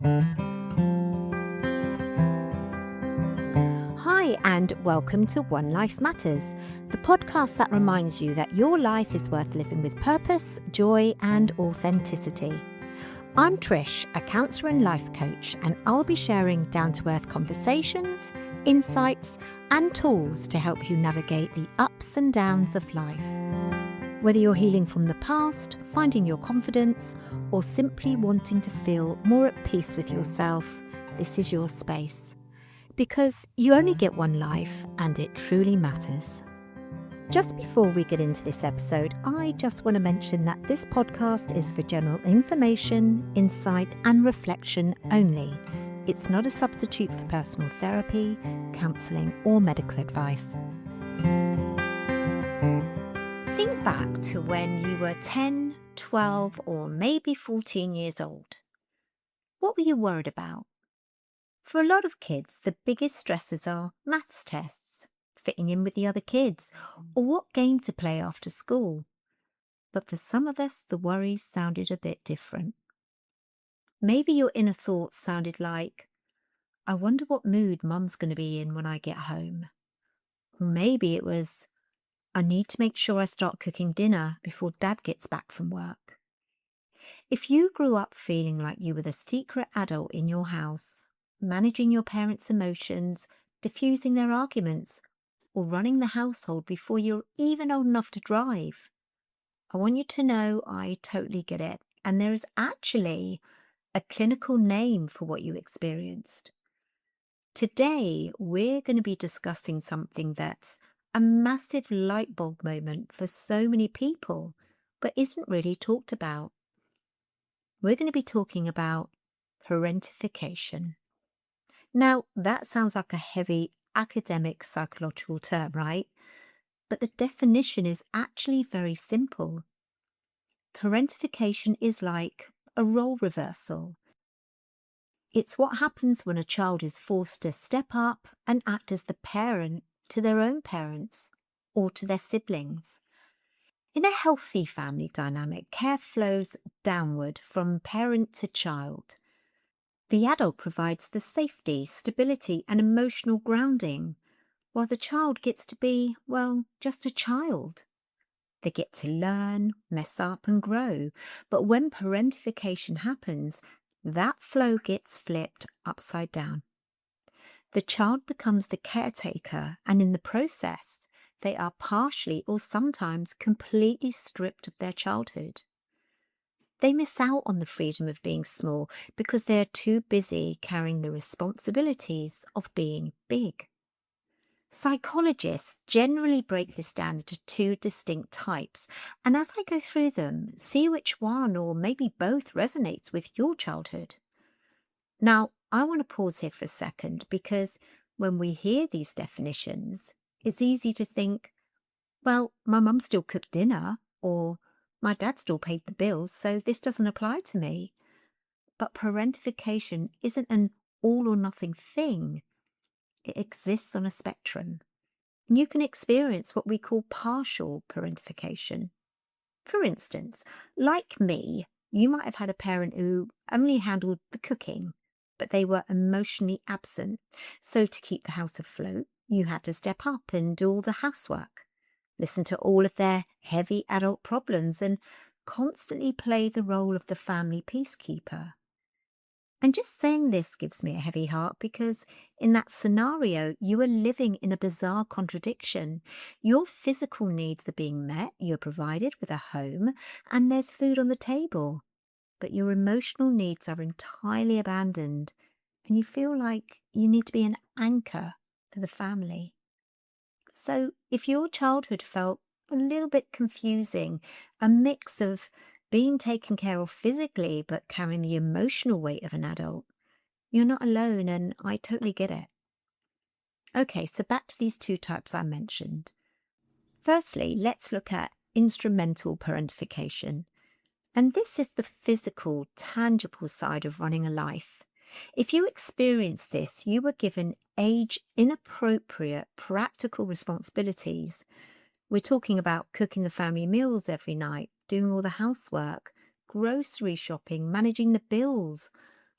Hi, and welcome to One Life Matters, the podcast that reminds you that your life is worth living with purpose, joy, and authenticity. I'm Trish, a counsellor and life coach, and I'll be sharing down to earth conversations, insights, and tools to help you navigate the ups and downs of life. Whether you're healing from the past, finding your confidence, or simply wanting to feel more at peace with yourself, this is your space. Because you only get one life and it truly matters. Just before we get into this episode, I just want to mention that this podcast is for general information, insight, and reflection only. It's not a substitute for personal therapy, counselling, or medical advice. Think back to when you were 10, 12, or maybe 14 years old. What were you worried about? For a lot of kids, the biggest stresses are maths tests, fitting in with the other kids, or what game to play after school. But for some of us, the worries sounded a bit different. Maybe your inner thoughts sounded like, I wonder what mood mum's going to be in when I get home. Or maybe it was, I need to make sure I start cooking dinner before dad gets back from work. If you grew up feeling like you were the secret adult in your house, managing your parents' emotions, diffusing their arguments, or running the household before you're even old enough to drive, I want you to know I totally get it. And there is actually a clinical name for what you experienced. Today, we're going to be discussing something that's a massive light bulb moment for so many people, but isn't really talked about. We're going to be talking about parentification. Now, that sounds like a heavy academic psychological term, right? But the definition is actually very simple. Parentification is like a role reversal. It's what happens when a child is forced to step up and act as the parent to their own parents or to their siblings. In a healthy family dynamic, care flows downward from parent to child. The adult provides the safety, stability, and emotional grounding, while the child gets to be, well, just a child. They get to learn, mess up, and grow. But when parentification happens, that flow gets flipped upside down. The child becomes the caretaker, and in the process, they are partially or sometimes completely stripped of their childhood. They miss out on the freedom of being small because they are too busy carrying the responsibilities of being big. Psychologists generally break this down into two distinct types, and as I go through them, see which one or maybe both resonates with your childhood. Now, I want to pause here for a second because when we hear these definitions, it's easy to think, well, my mum still cooked dinner, or my dad still paid the bills, so this doesn't apply to me. But parentification isn't an all or nothing thing. It exists on a spectrum. And you can experience what we call partial parentification. For instance, like me, you might have had a parent who only handled the cooking, but they were emotionally absent. So to keep the house afloat, you had to step up and do all the housework, listen to all of their heavy adult problems, and constantly play the role of the family peacekeeper. And just saying this gives me a heavy heart because in that scenario, you are living in a bizarre contradiction. Your physical needs are being met, you're provided with a home, and there's food on the table. But your emotional needs are entirely abandoned, and you feel like you need to be an anchor for the family. So if your childhood felt a little bit confusing, a mix of being taken care of physically but carrying the emotional weight of an adult, you're not alone, and I totally get it. Okay, so back to these two types I mentioned. Firstly, let's look at instrumental parentification. And this is the physical, tangible side of running a life. If you experience this, you were given age-inappropriate practical responsibilities. We're talking about cooking the family meals every night, doing all the housework, grocery shopping, managing the bills,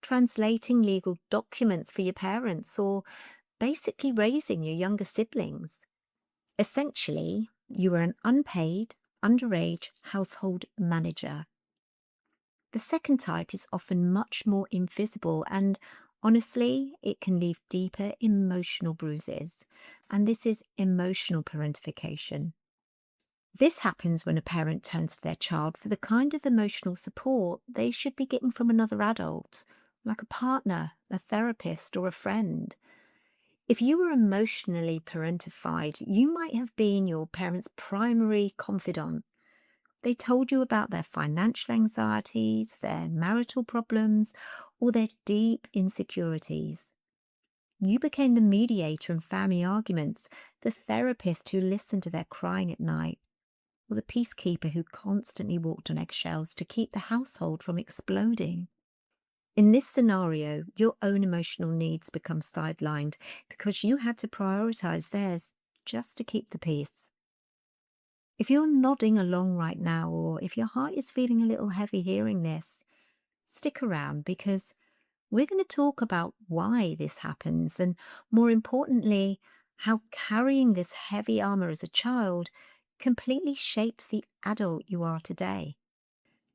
translating legal documents for your parents, or basically raising your younger siblings. Essentially, you are an unpaid, underage household manager. The second type is often much more invisible and honestly, it can leave deeper emotional bruises. And this is emotional parentification. This happens when a parent turns to their child for the kind of emotional support they should be getting from another adult, like a partner, a therapist, or a friend. If you were emotionally parentified, you might have been your parents' primary confidant. They told you about their financial anxieties, their marital problems, or their deep insecurities. You became the mediator in family arguments, the therapist who listened to their crying at night, or the peacekeeper who constantly walked on eggshells to keep the household from exploding. In this scenario, your own emotional needs become sidelined because you had to prioritize theirs just to keep the peace. If you're nodding along right now, or if your heart is feeling a little heavy hearing this, stick around because we're going to talk about why this happens and, more importantly, how carrying this heavy armor as a child completely shapes the adult you are today.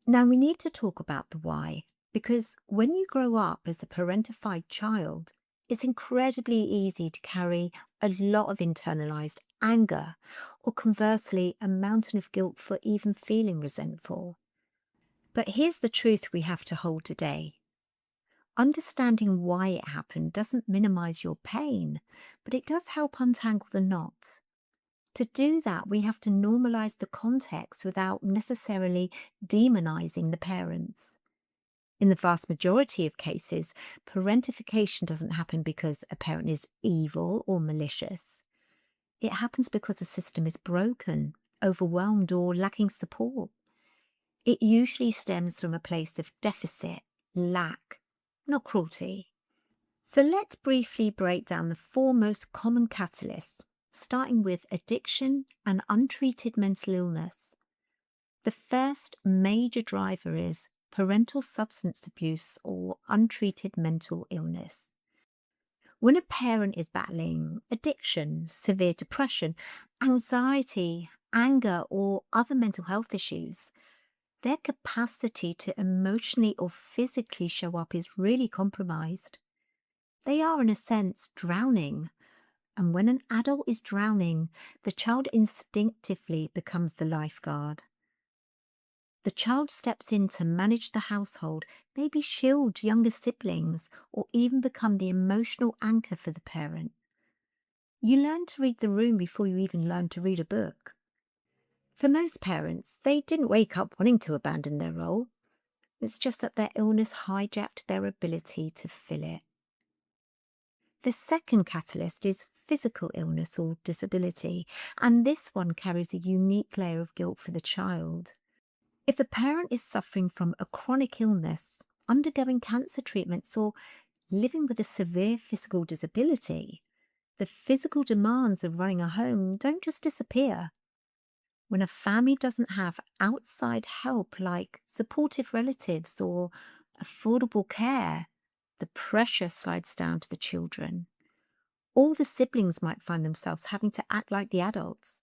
Now, we need to talk about the why, because when you grow up as a parentified child, it's incredibly easy to carry a lot of internalized anger, or conversely, a mountain of guilt for even feeling resentful. But here's the truth we have to hold today. Understanding why it happened doesn't minimize your pain, but it does help untangle the knot. To do that, we have to normalize the context without necessarily demonizing the parents. In the vast majority of cases, parentification doesn't happen because a parent is evil or malicious. It happens because the system is broken, overwhelmed, or lacking support. It usually stems from a place of deficit, lack, not cruelty. So let's briefly break down the four most common catalysts, starting with addiction and untreated mental illness. The first major driver is parental substance abuse or untreated mental illness. When a parent is battling addiction, severe depression, anxiety, anger, or other mental health issues, their capacity to emotionally or physically show up is really compromised. They are, in a sense, drowning. And when an adult is drowning, the child instinctively becomes the lifeguard. The child steps in to manage the household, maybe shield younger siblings, or even become the emotional anchor for the parent. You learn to read the room before you even learn to read a book. For most parents, they didn't wake up wanting to abandon their role. It's just that their illness hijacked their ability to fill it. The second catalyst is physical illness or disability, and this one carries a unique layer of guilt for the child. If a parent is suffering from a chronic illness, undergoing cancer treatments, or living with a severe physical disability, the physical demands of running a home don't just disappear. When a family doesn't have outside help like supportive relatives or affordable care, the pressure slides down to the children. All the siblings might find themselves having to act like the adults,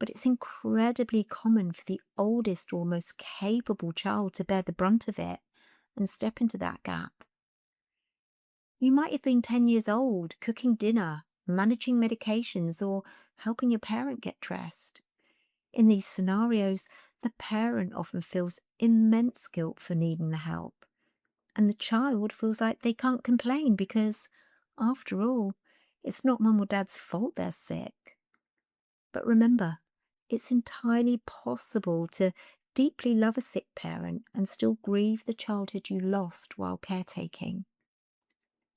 but it's incredibly common for the oldest or most capable child to bear the brunt of it and step into that gap. You might have been 10 years old, cooking dinner, managing medications, or helping your parent get dressed. In these scenarios, the parent often feels immense guilt for needing the help, and the child feels like they can't complain because, after all, it's not mum or dad's fault they're sick. But remember, it's entirely possible to deeply love a sick parent and still grieve the childhood you lost while caretaking.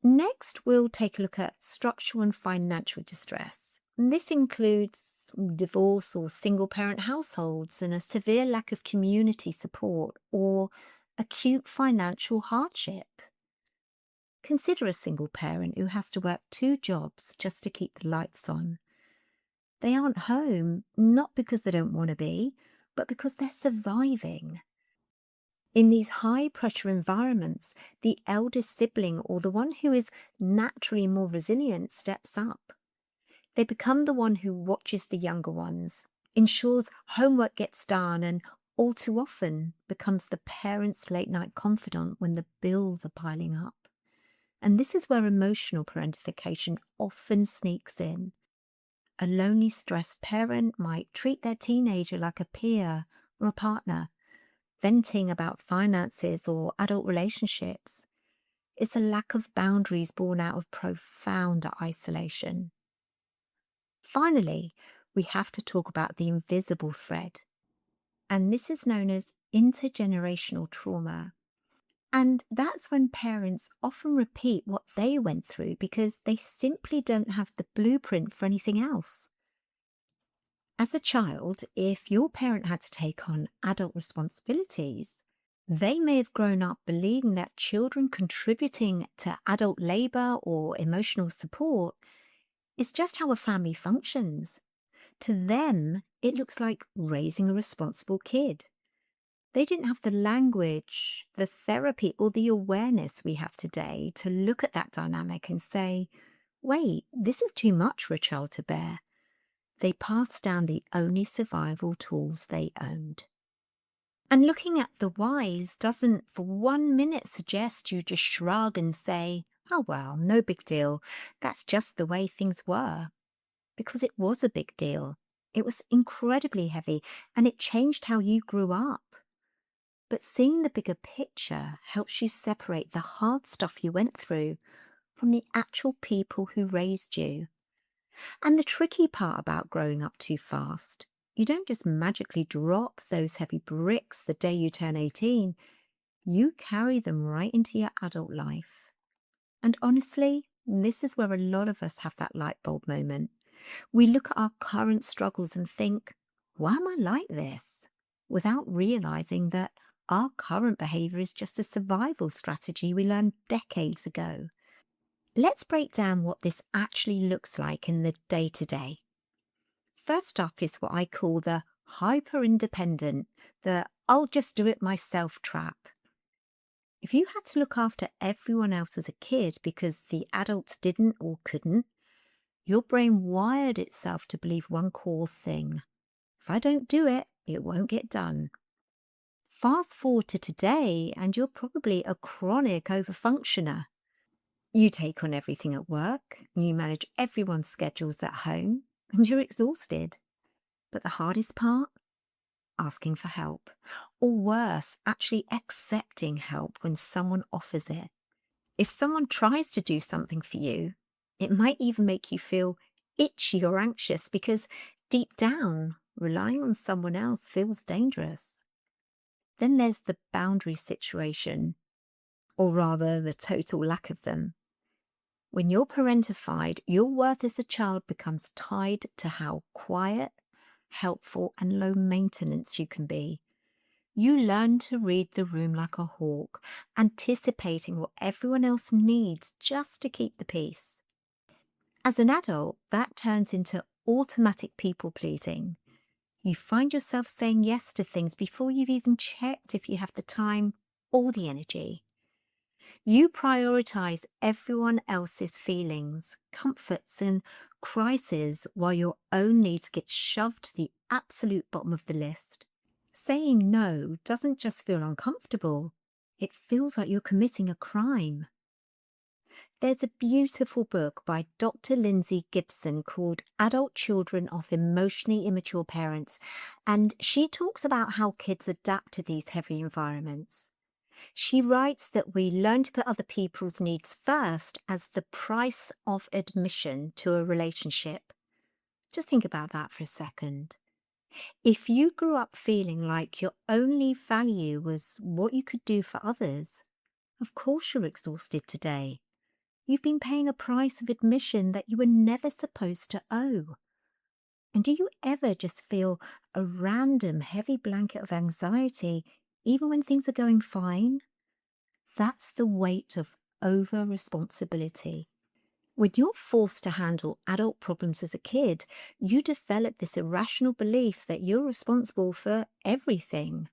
Next, we'll take a look at structural and financial distress. And this includes divorce or single parent households and a severe lack of community support or acute financial hardship. Consider a single parent who has to work 2 jobs just to keep the lights on. They aren't home, not because they don't want to be, but because they're surviving. In these high pressure environments, the eldest sibling or the one who is naturally more resilient steps up. They become the one who watches the younger ones, ensures homework gets done, and all too often becomes the parent's late night confidant when the bills are piling up. And this is where emotional parentification often sneaks in. A lonely, stressed parent might treat their teenager like a peer or a partner, venting about finances or adult relationships. It's a lack of boundaries born out of profound isolation. Finally, we have to talk about the invisible thread, and this is known as intergenerational trauma. And that's when parents often repeat what they went through because they simply don't have the blueprint for anything else. As a child, if your parent had to take on adult responsibilities, they may have grown up believing that children contributing to adult labor or emotional support is just how a family functions. To them, it looks like raising a responsible kid. They didn't have the language, the therapy, or the awareness we have today to look at that dynamic and say, wait, this is too much for a child to bear. They passed down the only survival tools they owned. And looking at the whys doesn't for 1 minute suggest you just shrug and say, oh well, no big deal. That's just the way things were. Because it was a big deal. It was incredibly heavy and it changed how you grew up. But seeing the bigger picture helps you separate the hard stuff you went through from the actual people who raised you. And the tricky part about growing up too fast, you don't just magically drop those heavy bricks the day you turn 18. You carry them right into your adult life. And honestly, this is where a lot of us have that light bulb moment. We look at our current struggles and think, why am I like this? Without realizing that our current behavior is just a survival strategy we learned decades ago. Let's break down what this actually looks like in the day-to-day. First up is what I call the hyper-independent, the I'll just do it myself trap. If you had to look after everyone else as a kid because the adults didn't or couldn't, your brain wired itself to believe one core thing. If I don't do it, it won't get done. Fast forward to today, and you're probably a chronic overfunctioner. You take on everything at work, you manage everyone's schedules at home, and you're exhausted. But the hardest part? Asking for help. Or worse, actually accepting help when someone offers it. If someone tries to do something for you, it might even make you feel itchy or anxious because deep down, relying on someone else feels dangerous. Then there's the boundary situation, or rather the total lack of them. When you're parentified, your worth as a child becomes tied to how quiet, helpful, and low maintenance you can be. You learn to read the room like a hawk, anticipating what everyone else needs just to keep the peace. As an adult, that turns into automatic people pleasing. You find yourself saying yes to things before you've even checked if you have the time or the energy. You prioritize everyone else's feelings, comforts, and crises while your own needs get shoved to the absolute bottom of the list. Saying no doesn't just feel uncomfortable, it feels like you're committing a crime. There's a beautiful book by Dr. Lindsay Gibson called Adult Children of Emotionally Immature Parents, and she talks about how kids adapt to these heavy environments. She writes that we learn to put other people's needs first as the price of admission to a relationship. Just think about that for a second. If you grew up feeling like your only value was what you could do for others, of course you're exhausted today. You've been paying a price of admission that you were never supposed to owe. And do you ever just feel a random heavy blanket of anxiety even when things are going fine? That's the weight of over-responsibility. When you're forced to handle adult problems as a kid, you develop this irrational belief that you're responsible for everything.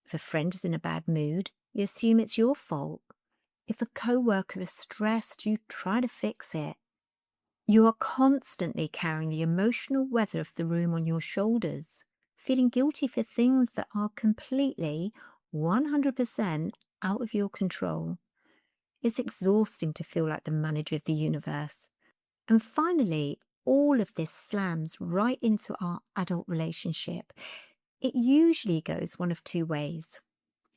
If a friend is in a bad mood, you assume it's your fault. If a coworker is stressed, you try to fix it. You are constantly carrying the emotional weather of the room on your shoulders, feeling guilty for things that are completely 100% out of your control. It's exhausting to feel like the manager of the universe. And finally, all of this slams right into our adult relationship. It usually goes one of two ways.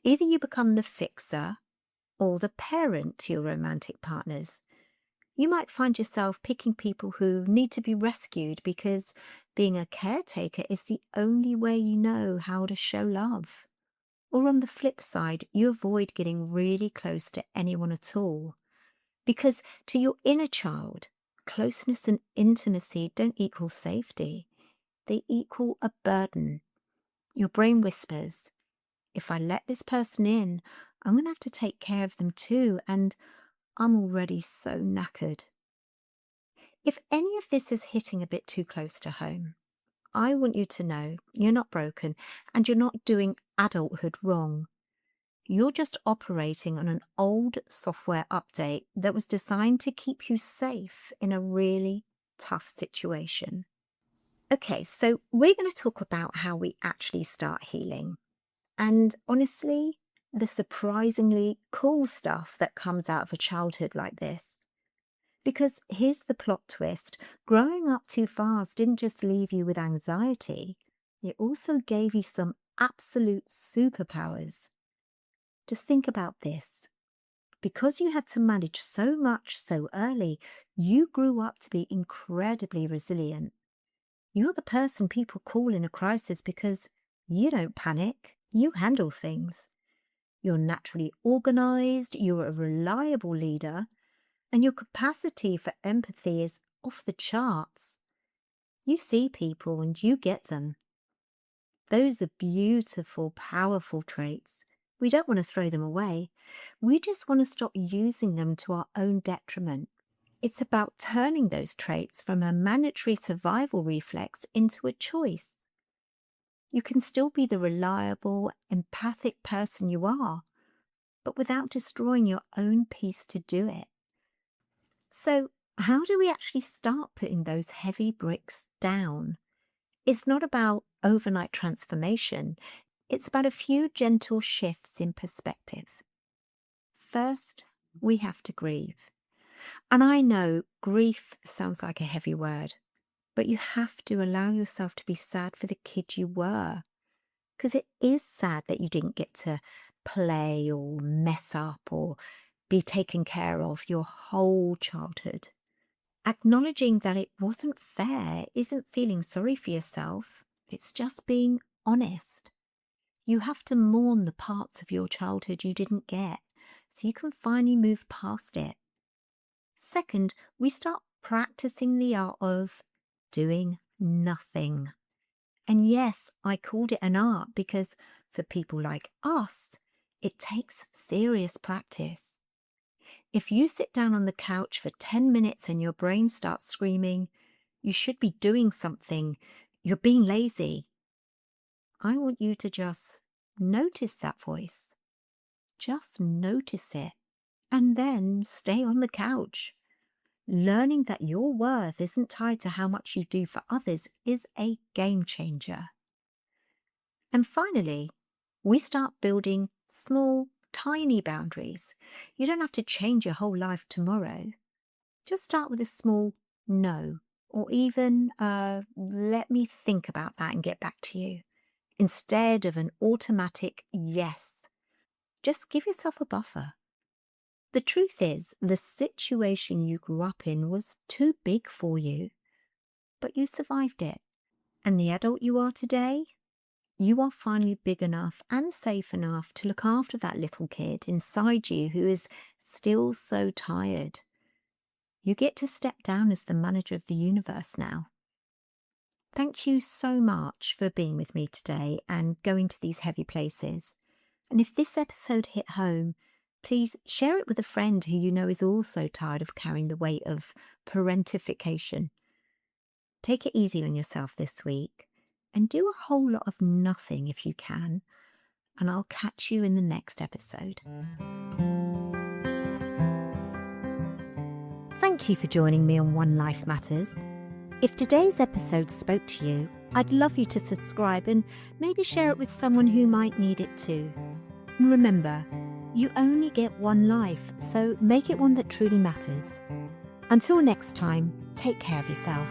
Either you become the fixer or the parent to your romantic partners. You might find yourself picking people who need to be rescued because being a caretaker is the only way you know how to show love. Or on the flip side, you avoid getting really close to anyone at all. Because to your inner child, closeness and intimacy don't equal safety. They equal a burden. Your brain whispers, if I let this person in, I'm going to have to take care of them too, and I'm already so knackered. If any of this is hitting a bit too close to home, I want you to know you're not broken and you're not doing adulthood wrong. You're just operating on an old software update that was designed to keep you safe in a really tough situation. Okay, so we're going to talk about how we actually start healing. And honestly, the surprisingly cool stuff that comes out of a childhood like this. Because here's the plot twist, growing up too fast didn't just leave you with anxiety, it also gave you some absolute superpowers. Just think about this. Because you had to manage so much so early, you grew up to be incredibly resilient. You're the person people call in a crisis because you don't panic, you handle things. You're naturally organized, you're a reliable leader, and your capacity for empathy is off the charts. You see people and you get them. Those are beautiful, powerful traits. We don't want to throw them away. We just want to stop using them to our own detriment. It's about turning those traits from a mandatory survival reflex into a choice. You can still be the reliable, empathic person you are, but without destroying your own peace to do it. So, how do we actually start putting those heavy bricks down? It's not about overnight transformation. It's about a few gentle shifts in perspective. First, we have to grieve. And I know grief sounds like a heavy word, but you have to allow yourself to be sad for the kid you were. Because it is sad that you didn't get to play or mess up or be taken care of your whole childhood. Acknowledging that it wasn't fair isn't feeling sorry for yourself. It's just being honest. You have to mourn the parts of your childhood you didn't get so you can finally move past it. Second, we start practicing the art of doing nothing. And yes, I called it an art because for people like us, it takes serious practice. If you sit down on the couch for 10 minutes and your brain starts screaming, you should be doing something, you're being lazy, I want you to just notice that voice. Just notice it and then stay on the couch. Learning that your worth isn't tied to how much you do for others is a game changer. And finally, we start building small, tiny boundaries. You don't have to change your whole life tomorrow. Just start with a small no, or even let me think about that and get back to you, instead of an automatic yes. Just give yourself a buffer. The truth is, the situation you grew up in was too big for you, but you survived it. And the adult you are today, you are finally big enough and safe enough to look after that little kid inside you who is still so tired. You get to step down as the manager of the universe now. Thank you so much for being with me today and going to these heavy places. And if this episode hit home, please share it with a friend who you know is also tired of carrying the weight of parentification. Take it easy on yourself this week and do a whole lot of nothing if you can. and I'll catch you in the next episode. Thank you for joining me on One Life Matters. If today's episode spoke to you, I'd love you to subscribe and maybe share it with someone who might need it too. And remember, you only get one life, so make it one that truly matters. Until next time, take care of yourself.